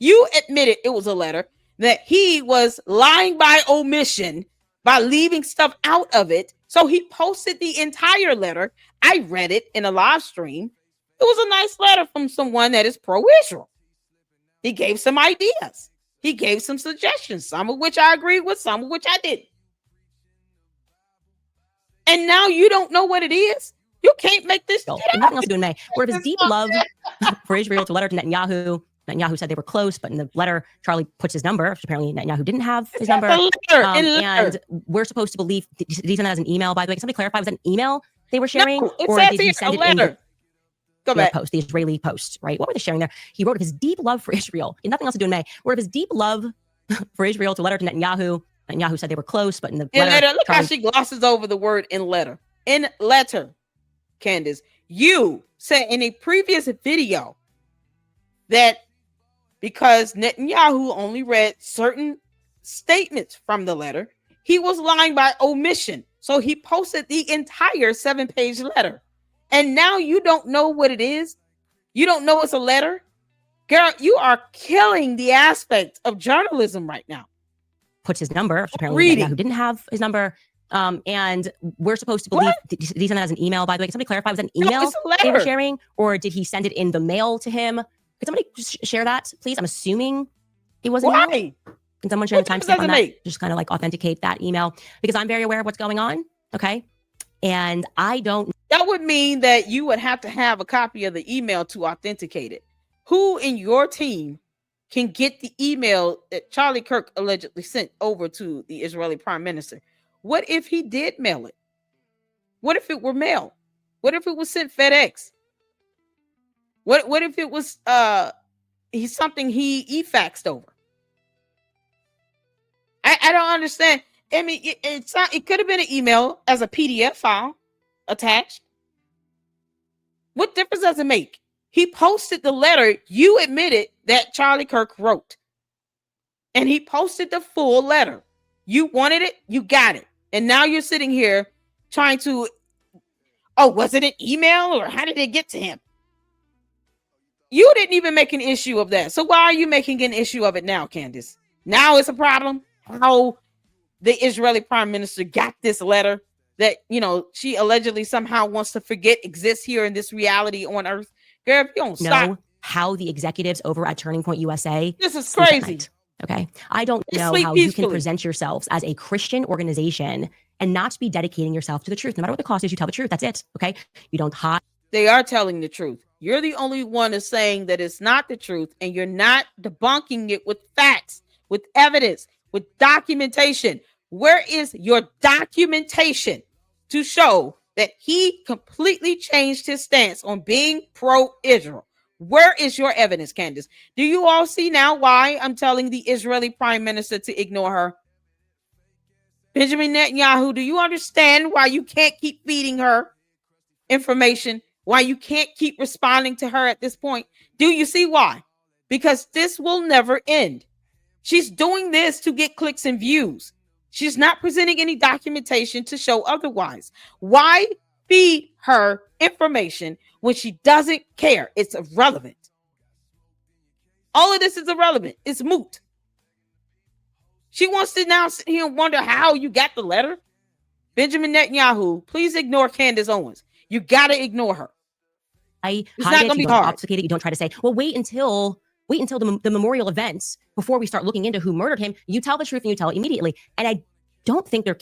You admitted it was a letter, that he was lying by omission by leaving stuff out of it. So he posted the entire letter. I read it in a live stream. It was a nice letter from someone that is pro-Israel. He gave some ideas. He gave some suggestions, some of which I agreed with, some of which I didn't. And now you don't know what it is? You can't make this shit and nothing else to do in May. Word of his deep love for Israel to letter to Netanyahu. Netanyahu said they were close, but in the letter, Charlie puts his number, which apparently Netanyahu didn't have his number. And we're supposed to believe, did he send that as an email, by the way? Can somebody clarify, was that an email they were sharing? No, or did he send it in the post, the Israeli post, right? What were they sharing there? He wrote of his deep love for Israel. And nothing else to do in May. Word of his deep love for Israel to letter to Netanyahu. Netanyahu said they were close, but in the letter, look how she glosses over the word in letter. In letter, Candace, you said in a previous video that because Netanyahu only read certain statements from the letter, he was lying by omission. So he posted the entire 7-page letter. And now you don't know what it is. You don't know it's a letter. Girl, you are killing the aspect of journalism right now. Puts his number, apparently Netanyahu didn't have his number. And we're supposed to believe, did he send that as an email, by the way? Can somebody clarify, was that an email they were sharing? Or did he send it in the mail to him? Could somebody just share that, please? I'm assuming it was an email. Can someone share the timestamp on that? Just kind of like authenticate that email, because I'm very aware of what's going on. Okay. And I don't. That would mean that you would have to have a copy of the email to authenticate it. Who in your team can get the email that Charlie Kirk allegedly sent over to the Israeli prime minister? What if he did mail it? What if it were mail? What if it was sent FedEx? What if it was something he faxed over? I don't understand. I mean, it could have been an email as a PDF file attached. What difference does it make? He posted the letter you admitted that Charlie Kirk wrote. And he posted the full letter. You wanted it, you got it. And now you're sitting here trying to, was it an email or how did it get to him? You didn't even make an issue of that. So why are you making an issue of it now, Candace? Now it's a problem. How the Israeli prime minister got this letter that, she allegedly somehow wants to forget exists here in this reality on earth. Girl, if you don't stop. How the executives over at Turning Point USA. This is crazy. Okay. I don't know how you can present yourselves as a Christian organization and not be dedicating yourself to the truth. No matter what the cost is, you tell the truth. That's it. Okay. You don't hide. They are telling the truth. You're the only one that's saying that it's not the truth, and you're not debunking it with facts, with evidence, with documentation. Where is your documentation to show that he completely changed his stance on being pro-Israel? Where is your evidence, Candace? Do you all see now why I'm telling the Israeli prime minister to ignore her? Benjamin Netanyahu, do you understand why you can't keep feeding her information? Why you can't keep responding to her at this point? Do you see why? Because this will never end. She's doing this to get clicks and views. She's not presenting any documentation to show otherwise. Why feed her information when she doesn't care? It's irrelevant. All of this is irrelevant. It's moot. She wants to now sit here and wonder how you got the letter. Benjamin Netanyahu, please ignore Candace Owens. You got to ignore her. It's not going to be hard. Obfuscate it. You don't try to say, well, wait until the memorial events before we start looking into who murdered him. You tell the truth and you tell it immediately. And I don't think they're